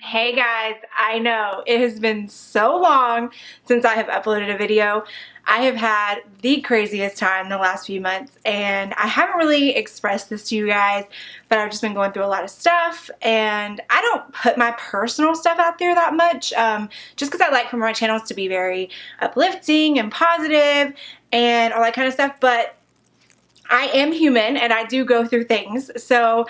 Hey guys, I know it has been so long since I have uploaded a video. I have had the craziest time the last few months and I haven't really expressed this to you guys, but I've just been going through a lot of stuff and I don't put my personal stuff out there that much just because I like for my channels to be very uplifting and positive and all that kind of stuff, but I am human and I do go through things. So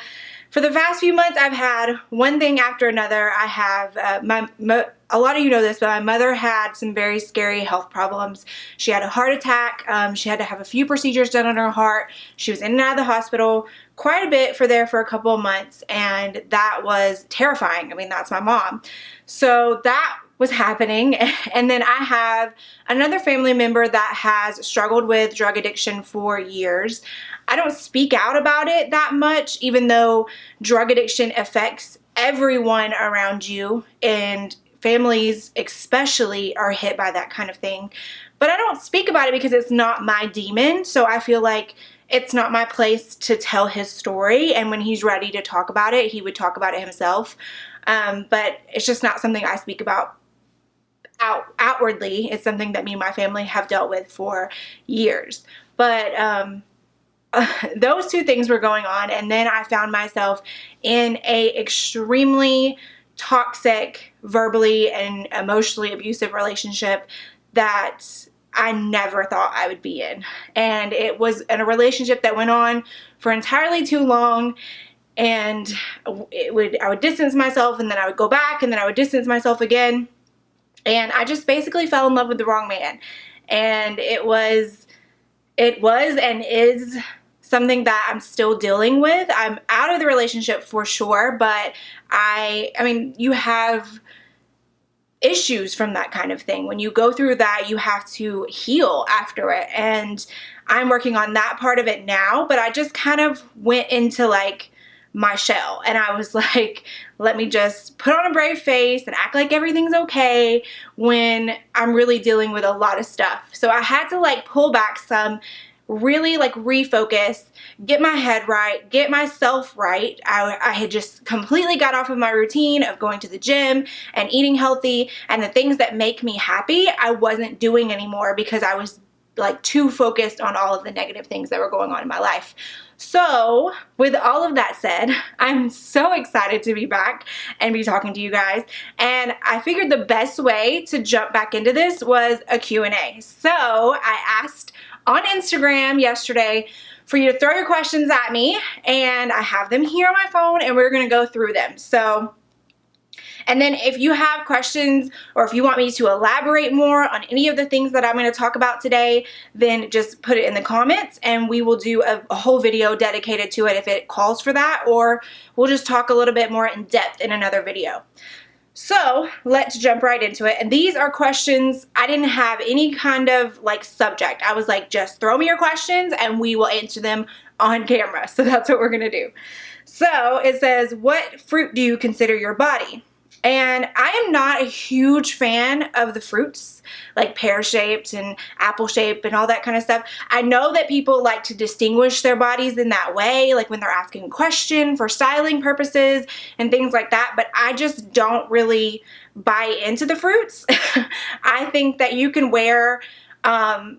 for the past few months, I've had one thing after another. I have, a lot of you know this, but my mother had some very scary health problems. She had a heart attack. She had to have a few procedures done on her heart. She was in and out of the hospital quite a bit for a couple of months, and that was terrifying. I mean, that's my mom. So that was happening. And then I have another family member that has struggled with drug addiction for years. I don't speak out about it that much, even though drug addiction affects everyone around you, and families especially are hit by that kind of thing. But I don't speak about it because it's not my demon, so I feel like it's not my place to tell his story, and when he's ready to talk about it, he would talk about it himself. But it's just not something I speak about outwardly. It's something that me and my family have dealt with for years. But those two things were going on, and then I found myself in a extremely toxic, verbally and emotionally abusive relationship that I never thought I would be in. And it was in a relationship that went on for entirely too long, and I would distance myself, and then I would go back, and then I would distance myself again. And I just basically fell in love with the wrong man. And it was and is something that I'm still dealing with. I'm out of the relationship for sure, but I mean, you have issues from that kind of thing. When you go through that, you have to heal after it. And I'm working on that part of it now, but I just kind of went into like my shell, and I was like, let me just put on a brave face and act like everything's okay when I'm really dealing with a lot of stuff. So I had to like pull back some, really like refocus, get my head right, get myself right. I had just completely got off of my routine of going to the gym and eating healthy, and the things that make me happy I wasn't doing anymore because I was like too focused on all of the negative things that were going on in my life. So with all of that said, I'm so excited to be back and be talking to you guys, and I figured the best way to jump back into this was a Q&A. So I asked on Instagram yesterday for you to throw your questions at me, and I have them here on my phone, and we're gonna go through them. And then if you have questions, or if you want me to elaborate more on any of the things that I'm going to talk about today, then just put it in the comments and we will do a whole video dedicated to it if it calls for that, or we'll just talk a little bit more in depth in another video. So let's jump right into it. And these are questions, I didn't have any kind of like subject. I was like, just throw me your questions and we will answer them on camera. So that's what we're going to do. So it says, what fruit do you consider your body? And I am not a huge fan of the fruits, like pear-shaped and apple-shaped and all that kind of stuff. I know that people like to distinguish their bodies in that way, like when they're asking a question for styling purposes and things like that, but I just don't really buy into the fruits. I think that you can wear, I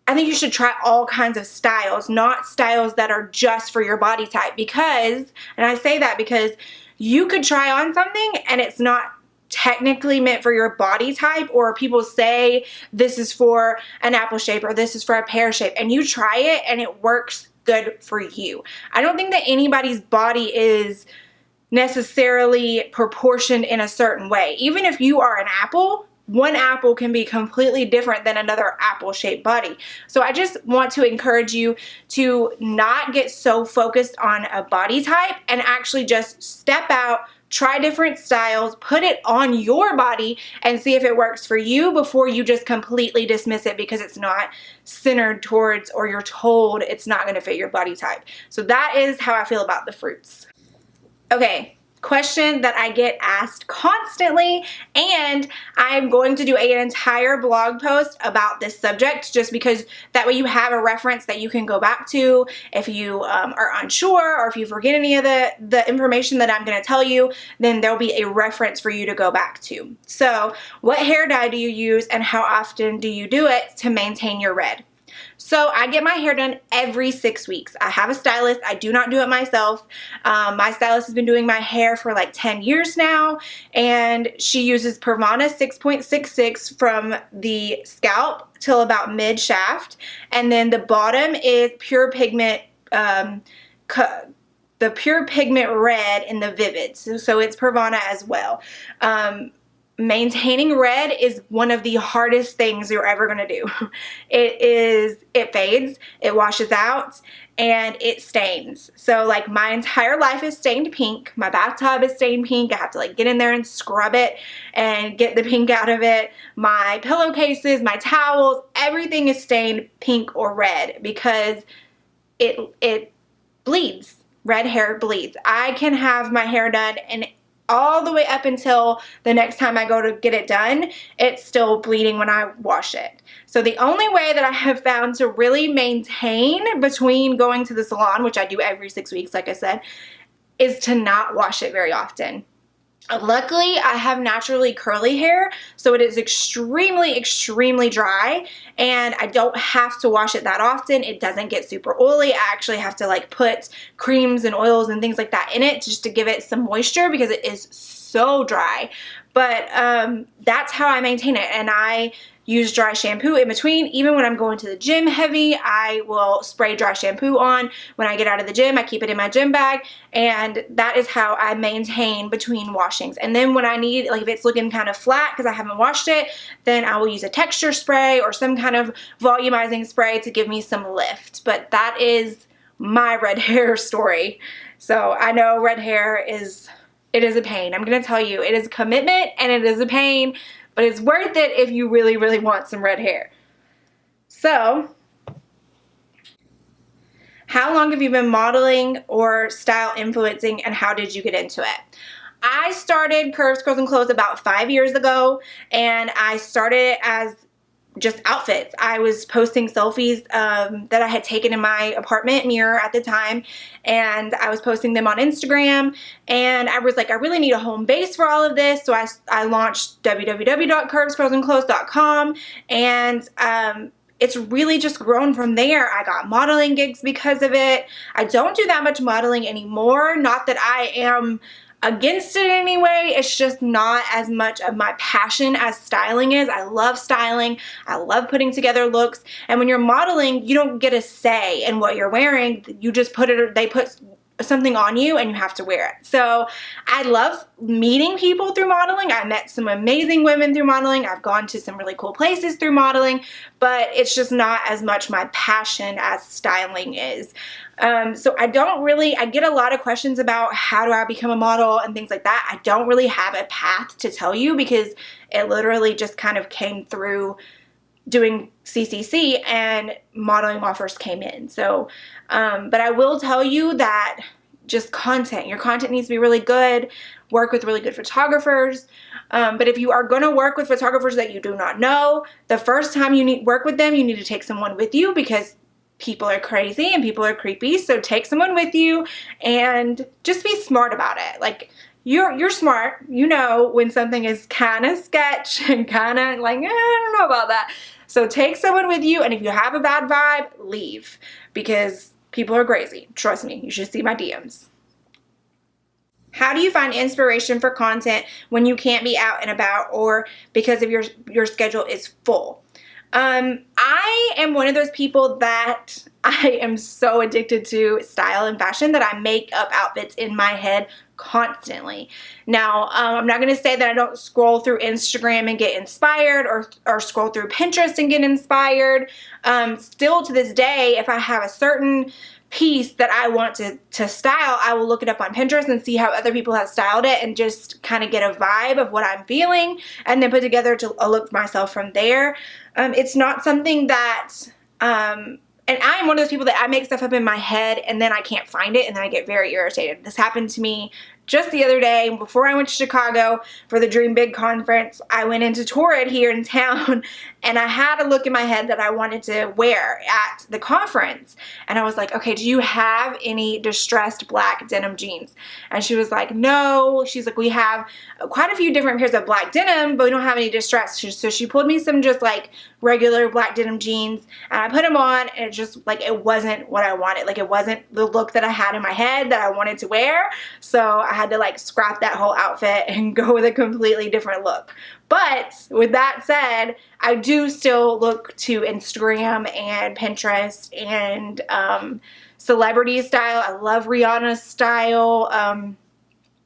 think you should try all kinds of styles, not styles that are just for your body type, because, and I say that because you could try on something and it's not technically meant for your body type, or people say this is for an apple shape or this is for a pear shape, and you try it and it works good for you. I don't think that anybody's body is necessarily proportioned in a certain way. Even if you are an apple, one apple can be completely different than another apple-shaped body. So I just want to encourage you to not get so focused on a body type and actually just step out, try different styles, put it on your body and see if it works for you before you just completely dismiss it because it's not centered towards, or you're told it's not going to fit your body type. So that is how I feel about the fruits. Okay. question that I get asked constantly, and I'm going to do an entire blog post about this subject, just because that way you have a reference that you can go back to if you are unsure, or if you forget any of the information that I'm going to tell you, then there'll be a reference for you to go back to. So what hair dye do you use, and how often do you do it to maintain your red? So I get my hair done every 6 weeks. I have a stylist. I do not do it myself. My stylist has been doing my hair for like 10 years now, and she uses Pravana 6.66 from the scalp till about mid shaft, and then the bottom is pure pigment, the pure pigment red in the vivid. So it's Pravana as well. Maintaining red is one of the hardest things you're ever going to do. It fades, it washes out, and it stains. So like my entire life is stained pink. My bathtub is stained pink. I have to like get in there and scrub it and get the pink out of it. My pillowcases, my towels, everything is stained pink or red because it bleeds. Red hair bleeds. I can have my hair done and all the way up until the next time I go to get it done, it's still bleeding when I wash it. So the only way that I have found to really maintain between going to the salon, which I do every 6 weeks, like I said, is to not wash it very often. Luckily, I have naturally curly hair, so it is extremely, extremely dry, and I don't have to wash it that often. It doesn't get super oily. I actually have to like put creams and oils and things like that in it just to give it some moisture because it is so dry. But that's how I maintain it, and I use dry shampoo in between. Even when I'm going to the gym heavy, I will spray dry shampoo on. When I get out of the gym, I keep it in my gym bag, and that is how I maintain between washings. And then when I need, like if it's looking kind of flat because I haven't washed it, then I will use a texture spray or some kind of volumizing spray to give me some lift. But that is my red hair story. So I know red hair is a pain. I'm going to tell you, it is a commitment and it is a pain, but it's worth it if you really, really want some red hair. So, how long have you been modeling or style influencing, and how did you get into it? I started Curves, Curls, and Clothes about 5 years ago, and I started as just outfits. I was posting selfies that I had taken in my apartment mirror at the time, and I was posting them on Instagram, and I was like, I really need a home base for all of this, so I launched www.curvescurlsandclothes.com, and it's really just grown from there. I got modeling gigs because of it. I don't do that much modeling anymore. Not that I am against it anyway. It's just not as much of my passion as styling is. I love styling. I love putting together looks. And when you're modeling, you don't get a say in what you're wearing. You just they put something on you and you have to wear it. So I love meeting people through modeling. I met some amazing women through modeling. I've gone to some really cool places through modeling, but it's just not as much my passion as styling is. So I get a lot of questions about how do I become a model and things like that. I don't really have a path to tell you because it literally just kind of came through doing CCC and modeling offers came in. So, but I will tell you that just content, your content needs to be really good. Work with really good photographers. But if you are going to work with photographers that you do not know, the first time you work with them, you need to take someone with you because people are crazy and people are creepy. So take someone with you and just be smart about it. Like, you're smart. You know when something is kind of sketch and kind of like, I don't know about that. So take someone with you, and if you have a bad vibe, leave, because people are crazy. Trust me, you should see my DMs. How do you find inspiration for content when you can't be out and about or because of your schedule is full? I am one of those people that I am so addicted to style and fashion that I make up outfits in my head constantly. Now, I'm not going to say that I don't scroll through Instagram and get inspired or scroll through Pinterest and get inspired. Still to this day, if I have a certain piece that I want to style, I will look it up on Pinterest and see how other people have styled it and just kind of get a vibe of what I'm feeling and then put together a look myself from there. It's not something that, and I'm one of those people that I make stuff up in my head and then I can't find it and then I get very irritated. This happened to me just the other day, before I went to Chicago for the Dream Big conference, I went into Torrid here in town, and I had a look in my head that I wanted to wear at the conference. And I was like, okay, do you have any distressed black denim jeans? And she was like, no. She's like, we have quite a few different pairs of black denim, but we don't have any distressed. So she pulled me some just like regular black denim jeans, and I put them on, and it just like, it wasn't what I wanted. Like, it wasn't the look that I had in my head that I wanted to wear. So I had to like scrap that whole outfit and go with a completely different look. But with that said, I do still look to Instagram and Pinterest and celebrity style. I love Rihanna's style.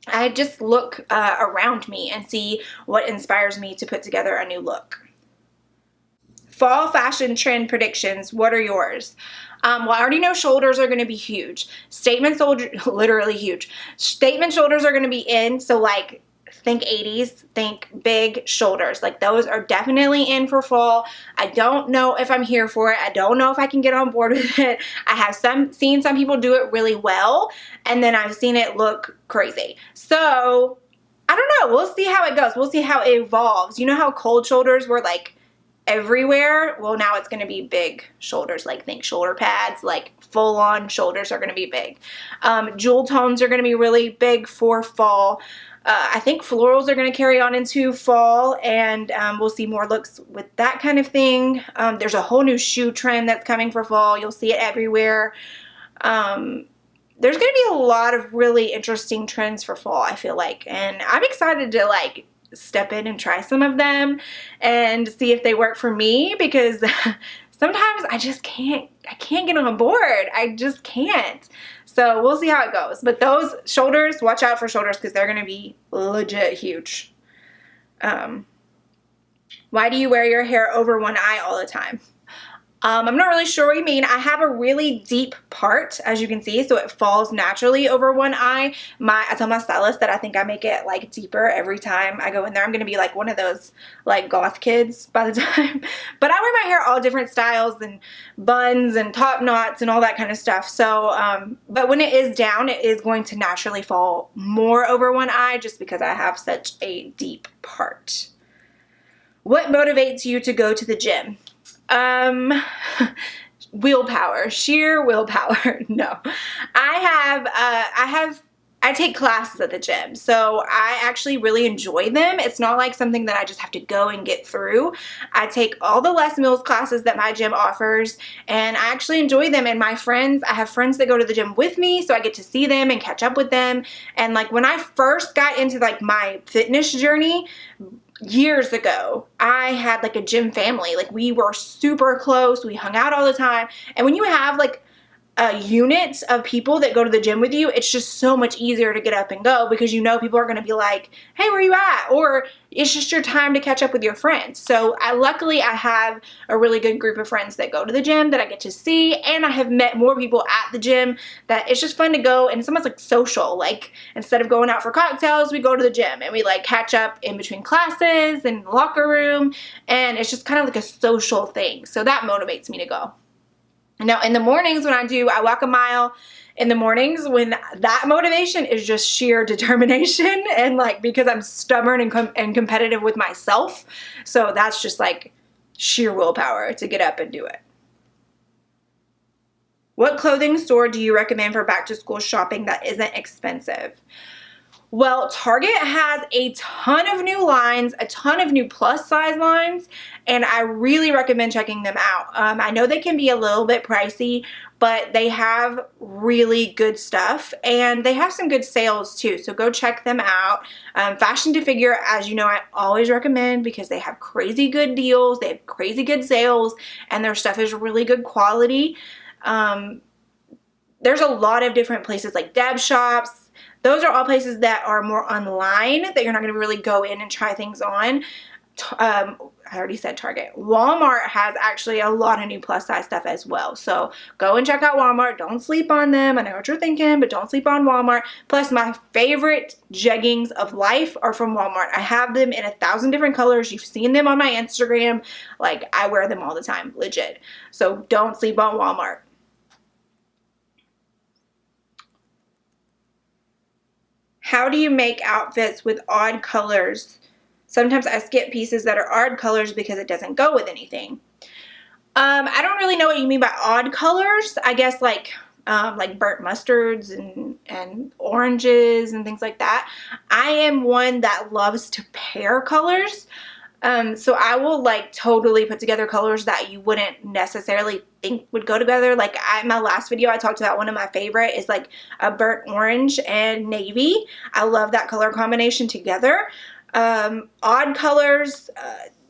I just look around me and see what inspires me to put together a new look. Fall fashion trend predictions. What are yours? Well, I already know shoulders are going to be huge. Statement shoulders, literally huge. Statement shoulders are going to be in. So like, think 80s, think big shoulders. Like, those are definitely in for fall. I don't know if I'm here for it. I don't know if I can get on board with it. I have seen some people do it really well, and then I've seen it look crazy. So I don't know. We'll see how it goes. We'll see how it evolves. You know how cold shoulders were like everywhere? Well, now it's going to be big shoulders. Like, think shoulder pads, like full on shoulders are going to be big. Jewel tones are going to be really big for fall. I think florals are going to carry on into fall, and we'll see more looks with that kind of thing. There's a whole new shoe trend that's coming for fall. You'll see it everywhere. There's going to be a lot of really interesting trends for fall, I feel like, and I'm excited to like step in and try some of them and see if they work for me, because sometimes I can't get on board. I just can't. So we'll see how it goes. But those shoulders, watch out for shoulders, because they're going to be legit huge. Why do you wear your hair over one eye all the time? I'm not really sure what you mean. I have a really deep part, as you can see, so it falls naturally over one eye. I tell my stylist that I think I make it like deeper every time I go in there. I'm gonna be like one of those like goth kids by the time. But I wear my hair all different styles and buns and top knots and all that kind of stuff. So, but when it is down, it is going to naturally fall more over one eye, just because I have such a deep part. What motivates you to go to the gym? Willpower, sheer willpower. No, I take classes at the gym, so I actually really enjoy them. It's not like something that I just have to go and get through. I take all the Les Mills classes that my gym offers, and I actually enjoy them. And I have friends that go to the gym with me, so I get to see them and catch up with them. And like, when I first got into like my fitness journey years ago, I had like a gym family. Like, we were super close. We hung out all the time. And when you have like a unit of people that go to the gym with you, it's just so much easier to get up and go, because you know people are going to be like, hey, where you at? Or it's just your time to catch up with your friends. So luckily I have a really good group of friends that go to the gym that I get to see, and I have met more people at the gym that it's just fun to go, and it's almost like social. Like, instead of going out for cocktails, we go to the gym and we like catch up in between classes and locker room, and it's just kind of like a social thing. So that motivates me to go. Now, in the mornings I walk a mile in the mornings, when that motivation is just sheer determination, and like, because I'm stubborn and competitive with myself. So that's just like sheer willpower to get up and do it. What clothing store do you recommend for back to school shopping that isn't expensive? Well, Target has a ton of new lines, a ton of new plus size lines, and I really recommend checking them out. I know they can be a little bit pricey, but they have really good stuff, and they have some good sales too, so go check them out. Fashion to Figure, as you know, I always recommend, because they have crazy good deals, they have crazy good sales, and their stuff is really good quality. There's a lot of different places like Deb Shops. Those are all places that are more online, that you're not going to really go in and try things on. I already said Target. Walmart has actually a lot of new plus size stuff as well. So go and check out Walmart. Don't sleep on them. I know what you're thinking, but don't sleep on Walmart. Plus, my favorite jeggings of life are from Walmart. I have them in 1,000 different colors. You've seen them on my Instagram. Like, I wear them all the time, legit. So don't sleep on Walmart. How do you make outfits with odd colors? Sometimes I skip pieces that are odd colors because it doesn't go with anything. I don't really know what you mean by odd colors. I guess like burnt mustards and oranges and things like that. I am one that loves to pair colors. So I will like totally put together colors that you wouldn't necessarily think would go together. Like my last video, I talked about one of my favorite is like a burnt orange and navy. I love that color combination together. Odd colors,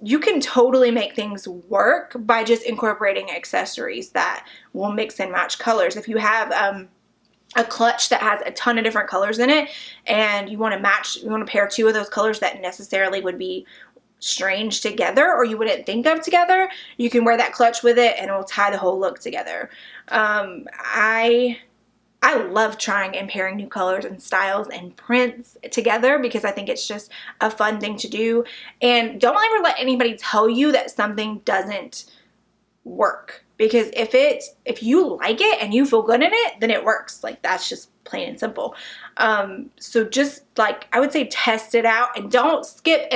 you can totally make things work by just incorporating accessories that will mix and match colors. If you have a clutch that has a ton of different colors in it and you want to pair two of those colors that necessarily would be strange together or you wouldn't think of together, you can wear that clutch with it and it will tie the whole look together. I love trying and pairing new colors and styles and prints together because I think it's just a fun thing to do. And don't ever let anybody tell you that something doesn't work, because if you like it and you feel good in it, then it works. Like that's just plain and simple. So just like, I would say test it out and don't skip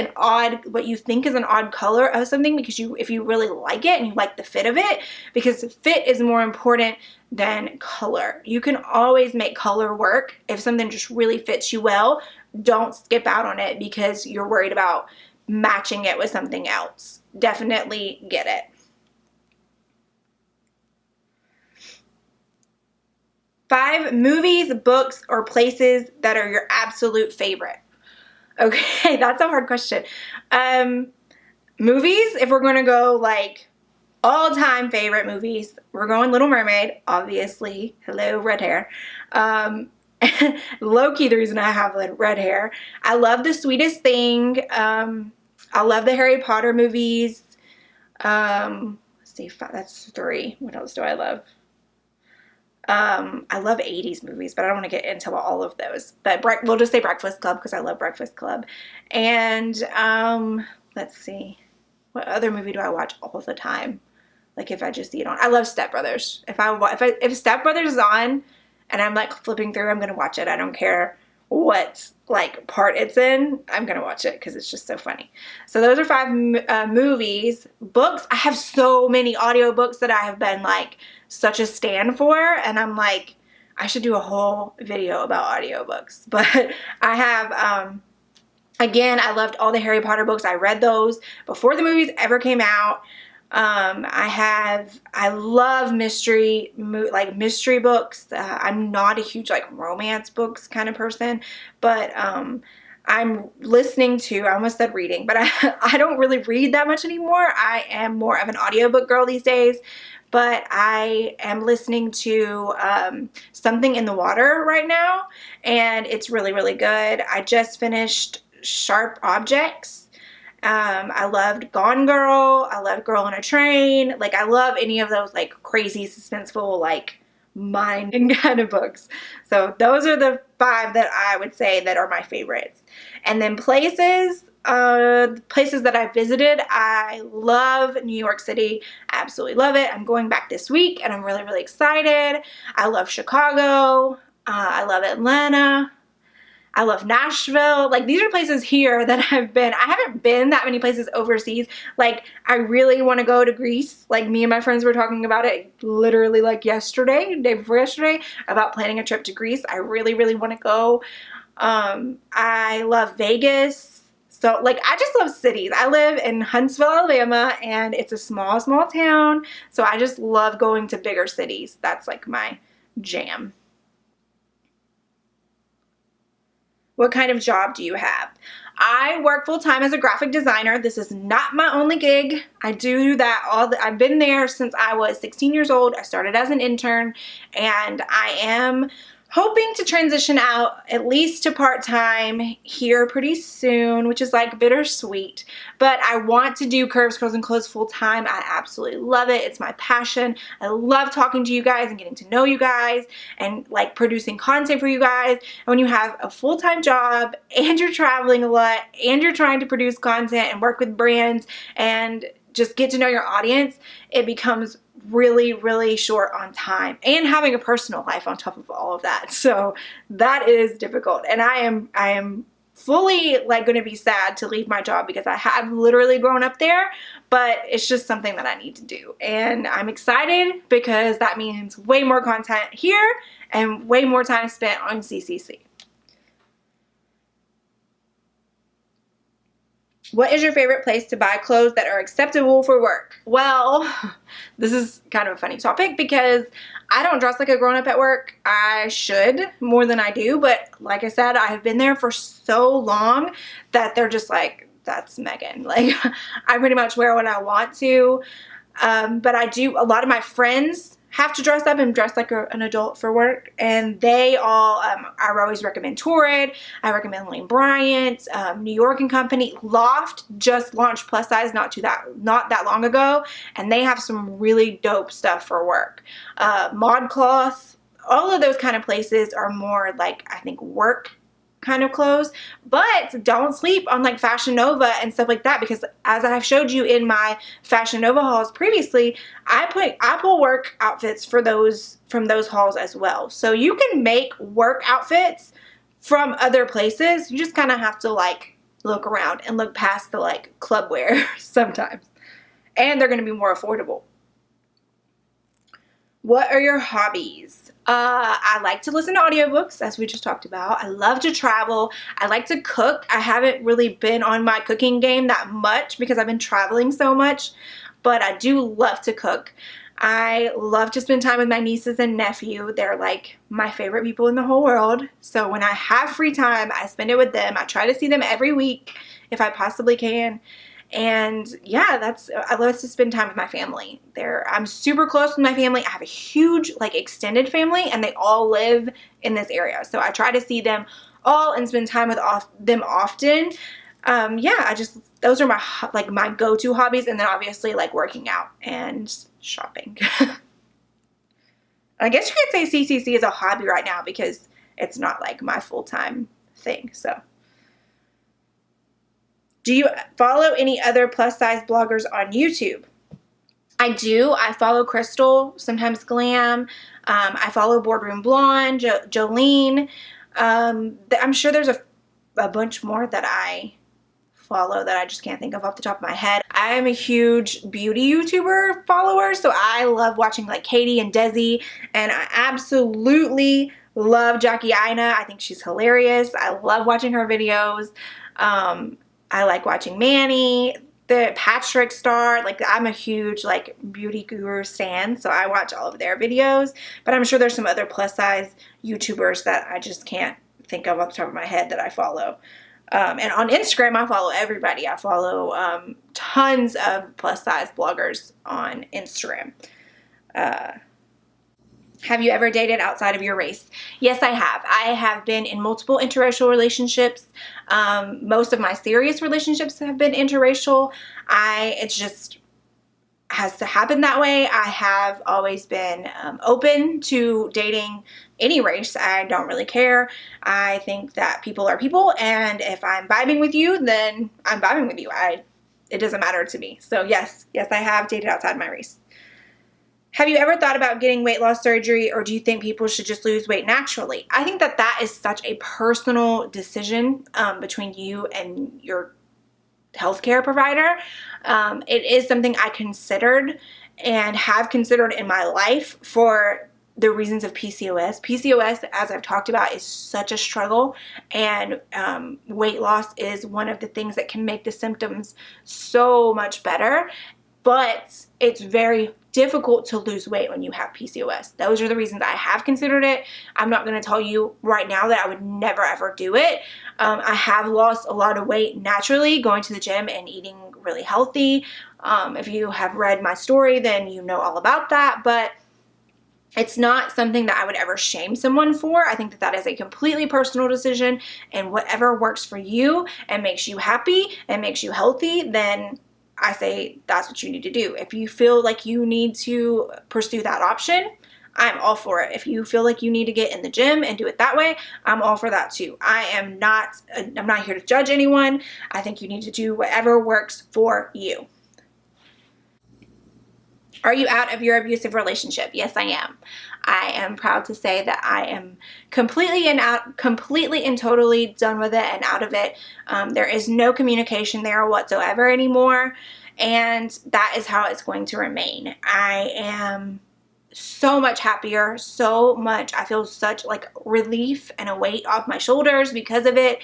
what you think is an odd color of something because if you really like it and you like the fit of it, because fit is more important than color. You can always make color work. If something just really fits you well, don't skip out on it because you're worried about matching it with something else. Definitely get it. Five movies, books, or places that are your absolute favorite. Okay, that's a hard question. Movies, if we're going to go like all-time favorite movies, we're going Little Mermaid, obviously. Hello, red hair. Low-key, the reason I have red hair. I love The Sweetest Thing. I love the Harry Potter movies. Let's see, that's 3. What else do I love? I love 80s movies, but I don't want to get into all of those. But we'll just say Breakfast Club because I love Breakfast Club. And let's see. What other movie do I watch all the time? Like if I just see it on. I love Step Brothers. If Step Brothers is on and I'm like flipping through, I'm going to watch it. I don't care what like part it's in. I'm going to watch it because it's just so funny. So those are 5 movies. Books. I have so many audiobooks that I have been like such a stan for, and I'm like, I should do a whole video about audiobooks. But I have again, I loved all the Harry Potter books. I read those before the movies ever came out. I love mystery books. I'm not a huge like romance books kind of person, but I'm listening to, I almost said reading, but I don't really read that much anymore. I am more of an audiobook girl these days. But I am listening to Something in the Water right now, and it's really, really good. I just finished Sharp Objects. I loved Gone Girl. I loved Girl on a Train. Like, I love any of those, like, crazy, suspenseful, like, mind kind of books. So those are the 5 that I would say that are my favorites. And then places that I visited, I love New York City. I absolutely love it. I'm going back this week and I'm really, really excited. I love Chicago. I love Atlanta. I love Nashville. Like, these are places here that I've been. I haven't been that many places overseas. Like, I really want to go to Greece. Like, me and my friends were talking about it literally like yesterday, day before yesterday, about planning a trip to Greece. I really, really want to go. I love Vegas. So, like, I just love cities. I live in Huntsville, Alabama, and it's a small, small town. So I just love going to bigger cities. That's, like, my jam. What kind of job do you have? I work full-time as a graphic designer. This is not my only gig. I do that I've been there since I was 16 years old. I started as an intern, and I am hoping to transition out at least to part-time here pretty soon, which is like bittersweet. But I want to do Curves, Curls, and Clothes full-time. I absolutely love it. It's my passion. I love talking to you guys and getting to know you guys and like producing content for you guys. And when you have a full-time job and you're traveling a lot and you're trying to produce content and work with brands and just get to know your audience, it becomes really, really short on time, and having a personal life on top of all of that. So that is difficult. And I am fully like going to be sad to leave my job because I have literally grown up there, but it's just something that I need to do. And I'm excited because that means way more content here and way more time spent on CCC. What is your favorite place to buy clothes that are acceptable for work? Well, this is kind of a funny topic because I don't dress like a grown-up at work. I should more than I do, but like I said, I have been there for so long that they're just like, that's Megan. Like, I pretty much wear what I want to, but I do, a lot of my friends have to dress up and dress like an adult for work, and they all, I always recommend Torrid, I recommend Lane Bryant, New York and Company. Loft just launched plus size not that long ago, and they have some really dope stuff for work. ModCloth, all of those kind of places are more like, I think, work kind of clothes, but don't sleep on like Fashion Nova and stuff like that, because as I've showed you in my Fashion Nova hauls previously, I pull work outfits for those from those hauls as well. So you can make work outfits from other places. You just kind of have to like look around and look past the like club wear sometimes, and they're going to be more affordable. What are your hobbies? I like to listen to audiobooks, as we just talked about. I love to travel. I like to cook. I haven't really been on my cooking game that much because I've been traveling so much, but I do love to cook. I love to spend time with my nieces and nephew. They're like my favorite people in the whole world. So when I have free time, I spend it with them. I try to see them every week if I possibly can. And yeah, I love to spend time with my family. I'm super close with my family. I have a huge like extended family, and they all live in this area. So I try to see them all and spend time with them often. Yeah, those are my go-to hobbies. And then obviously like working out and shopping. I guess you could say CCC is a hobby right now because it's not like my full-time thing. So. Do you follow any other plus size bloggers on YouTube? I do. I follow Crystal, sometimes Glam. I follow Boardroom Blonde, Jolene. I'm sure there's a bunch more that I follow that I just can't think of off the top of my head. I am a huge beauty YouTuber follower, so I love watching like Katie and Desi, and I absolutely love Jackie Aina. I think she's hilarious. I love watching her videos. I like watching Manny, the Patrick Star. Like, I'm a huge like beauty guru stan, so I watch all of their videos. But I'm sure there's some other plus size YouTubers that I just can't think of off the top of my head that I follow. And on Instagram, I follow everybody. I follow tons of plus size bloggers on Instagram. Have you ever dated outside of your race? Yes, I have. I have been in multiple interracial relationships. Most of my serious relationships have been interracial. It just has to happen that way. I have always been open to dating any race. I don't really care. I think that people are people, and if I'm vibing with you, then I'm vibing with you. It doesn't matter to me. So yes, I have dated outside my race. Have you ever thought about getting weight loss surgery, or do you think people should just lose weight naturally? I think that is such a personal decision between you and your healthcare provider. It is something I considered and have considered in my life for the reasons of PCOS. PCOS, as I've talked about, is such a struggle, and weight loss is one of the things that can make the symptoms so much better. But it's very difficult to lose weight when you have PCOS. Those are the reasons I have considered it. I'm not going to tell you right now that I would never ever do it. I have lost a lot of weight naturally going to the gym and eating really healthy. If you have read my story, then you know all about that. But it's not something that I would ever shame someone for. I think that is a completely personal decision, and whatever works for you and makes you happy and makes you healthy, then I say that's what you need to do. If you feel like you need to pursue that option, I'm all for it. If you feel like you need to get in the gym and do it that way, I'm all for that too. I'm not here to judge anyone. I think you need to do whatever works for you. Are you out of your abusive relationship? Yes, I am. I am proud to say that I am completely and totally done with it and out of it. There is no communication there whatsoever anymore, and that is how it's going to remain. I am so much happier, so much. I feel such like relief and a weight off my shoulders because of it.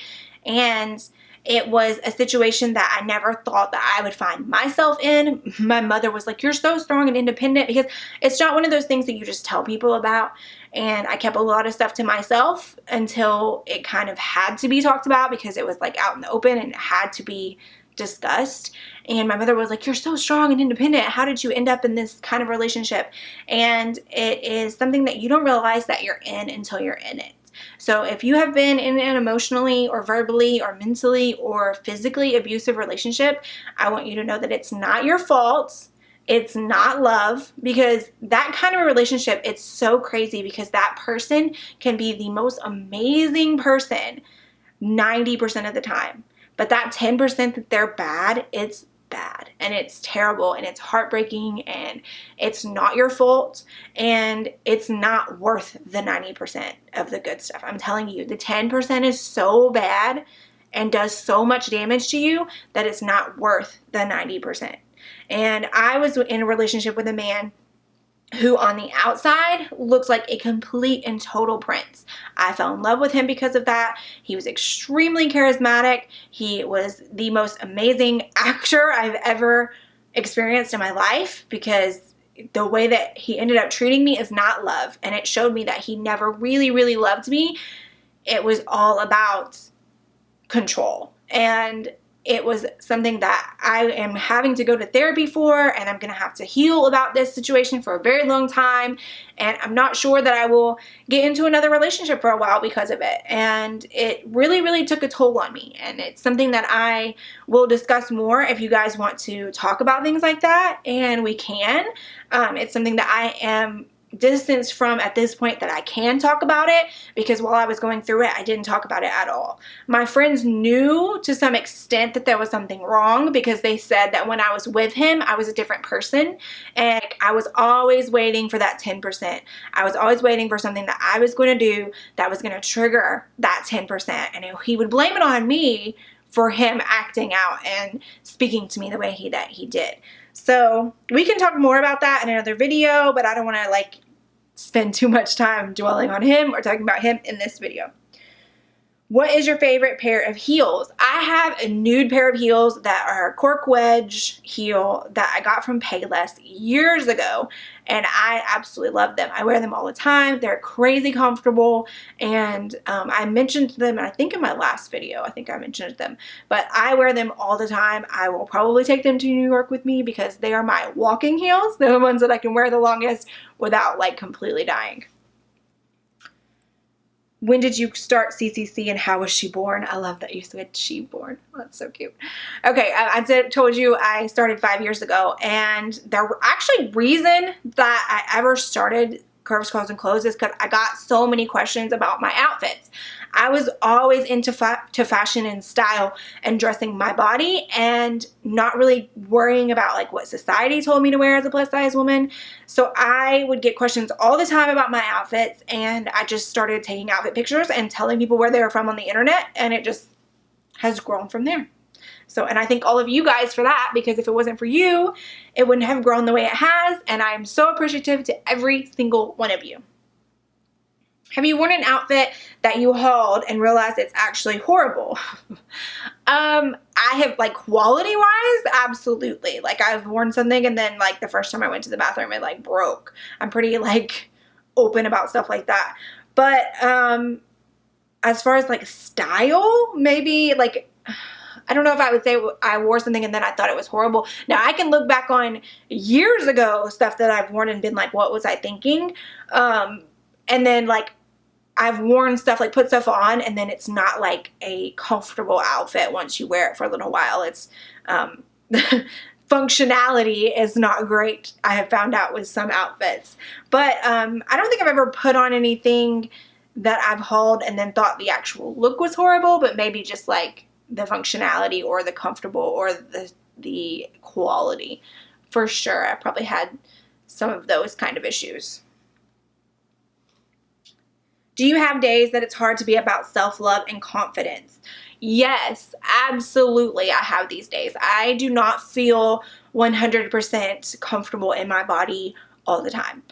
And it was a situation that I never thought that I would find myself in. My mother was like, you're so strong and independent, because it's not one of those things that you just tell people about. And I kept a lot of stuff to myself until it kind of had to be talked about, because it was like out in the open and it had to be discussed. And my mother was like, you're so strong and independent. How did you end up in this kind of relationship? And it is something that you don't realize that you're in until you're in it. So if you have been in an emotionally or verbally or mentally or physically abusive relationship, I want you to know that it's not your fault. It's not love, because that kind of a relationship, it's so crazy, because that person can be the most amazing person 90% of the time. But that 10% that they're bad, it's bad and it's terrible and it's heartbreaking and it's not your fault and it's not worth the 90% of the good stuff. I'm telling you, the 10% is so bad and does so much damage to you that it's not worth the 90%. And I was in a relationship with a man who on the outside looks like a complete and total prince. I fell in love with him because of that. He was extremely charismatic. He was the most amazing actor I've ever experienced in my life, because the way that he ended up treating me is not love. And it showed me that he never really, really loved me. It was all about control. And it was something that I am having to go to therapy for, and I'm going to have to heal about this situation for a very long time. And I'm not sure that I will get into another relationship for a while because of it. And it really, really took a toll on me. And it's something that I will discuss more if you guys want to talk about things like that, and we can. It's something that I am distance from at this point, that I can talk about it, because while I was going through it, I didn't talk about it at all. My friends knew to some extent that there was something wrong, because they said that when I was with him, I was a different person, and I was always waiting for that 10%. I was always waiting for something that I was going to do that was going to trigger that 10%, and he would blame it on me for him acting out and speaking to me the way that he did. So we can talk more about that in another video, but I don't want to like spend too much time dwelling on him or talking about him in this video. What is your favorite pair of heels? I have a nude pair of heels that are a cork wedge heel that I got from Payless years ago, and I absolutely love them. I wear them all the time. They're crazy comfortable, and I mentioned them, I think in my last video, I think I mentioned them, but I wear them all the time. I will probably take them to New York with me, because they are my walking heels. They're the ones that I can wear the longest without like completely dying. When did you start CCC and how was she born? I love that you said she born. Oh, that's so cute. Okay, told you I started 5 years ago, and the actually reason that I ever started Curves, Curls, and Clothes is because I got so many questions about my outfits. I was always into fashion and style and dressing my body, and not really worrying about like what society told me to wear as a plus size woman. So I would get questions all the time about my outfits, and I just started taking outfit pictures and telling people where they were from on the internet, and it just has grown from there. So, and I thank all of you guys for that, because if it wasn't for you, it wouldn't have grown the way it has, and I'm so appreciative to every single one of you. Have you worn an outfit that you hauled and realized it's actually horrible? I have, like, quality-wise, absolutely. Like, I've worn something and then, like, the first time I went to the bathroom, it, like, broke. I'm pretty, like, open about stuff like that. But as far as, like, style, maybe, like, I don't know if I would say I wore something and then I thought it was horrible. Now, I can look back on years ago stuff that I've worn and been like, what was I thinking? And then, like, I've worn stuff, like, put stuff on, and then it's not, like, a comfortable outfit once you wear it for a little while. It's, functionality is not great, I have found out with some outfits. But I don't think I've ever put on anything that I've hauled and then thought the actual look was horrible, but maybe just, like, the functionality or the comfortable or the quality. For sure, I probably had some of those kind of issues. Do you have days that it's hard to be about self-love and confidence? Yes, absolutely. I have these days. I do not feel 100% comfortable in my body all the time.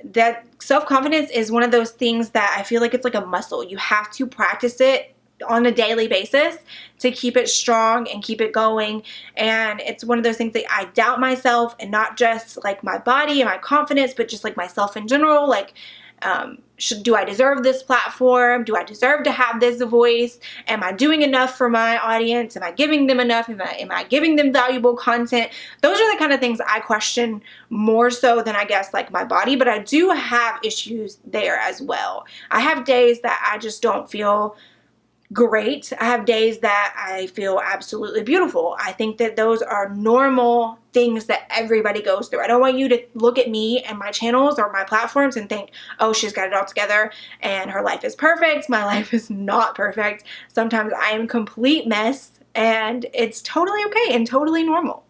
That self-confidence is one of those things that I feel like it's like a muscle. You have to practice it on a daily basis to keep it strong and keep it going. And it's one of those things that I doubt myself, and not just like my body and my confidence, but just like myself in general. Like, do I deserve this platform? Do I deserve to have this voice? Am I doing enough for my audience? Am I giving them enough? Am I giving them valuable content? Those are the kind of things I question more so than I guess like my body, but I do have issues there as well. I have days that I just don't feel great. I have days that I feel absolutely beautiful. I think that those are normal things that everybody goes through. I don't want you to look at me and my channels or my platforms and think, oh, she's got it all together and her life is perfect. My life is not perfect. Sometimes I am a complete mess, and it's totally okay and totally normal.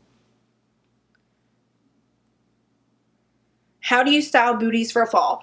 How do you style booties for fall?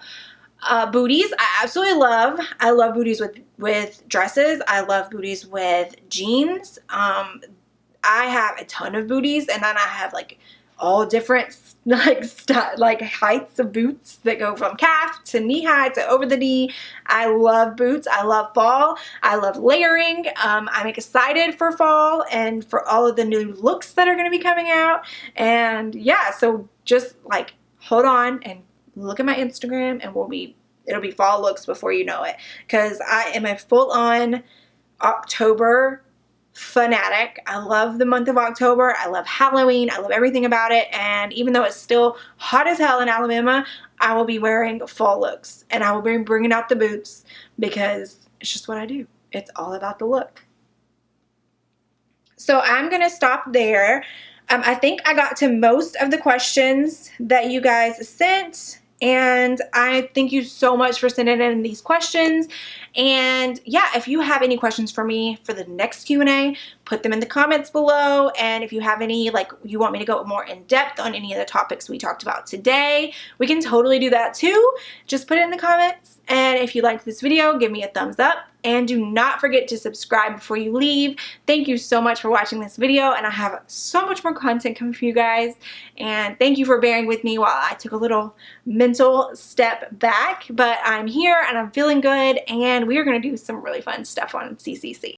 Booties, I absolutely love. I love booties with dresses. I love booties with jeans. I have a ton of booties, and then I have like all different like heights of boots that go from calf to knee high to over the knee. I love boots. I love fall. I love layering. I'm excited for fall and for all of the new looks that are going to be coming out. And yeah, so just like hold on and look at my Instagram, and it'll be fall looks before you know it, because I am a full-on October fanatic. I love the month of October. I love Halloween. I love everything about it. And even though it's still hot as hell in Alabama, I will be wearing fall looks, and I will be bringing out the boots, because it's just what I do. It's all about the look. So I'm going to stop there. I think I got to most of the questions that you guys sent, and I thank you so much for sending in these questions. And yeah, if you have any questions for me for the next Q&A, put them in the comments below. And if you have any, like, you want me to go more in depth on any of the topics we talked about today, we can totally do that too. Just put it in the comments. And if you liked this video, give me a thumbs up. And do not forget to subscribe before you leave. Thank you so much for watching this video, and I have so much more content coming for you guys. And thank you for bearing with me while I took a little mental step back. But I'm here and I'm feeling good, and we are going to do some really fun stuff on CCC.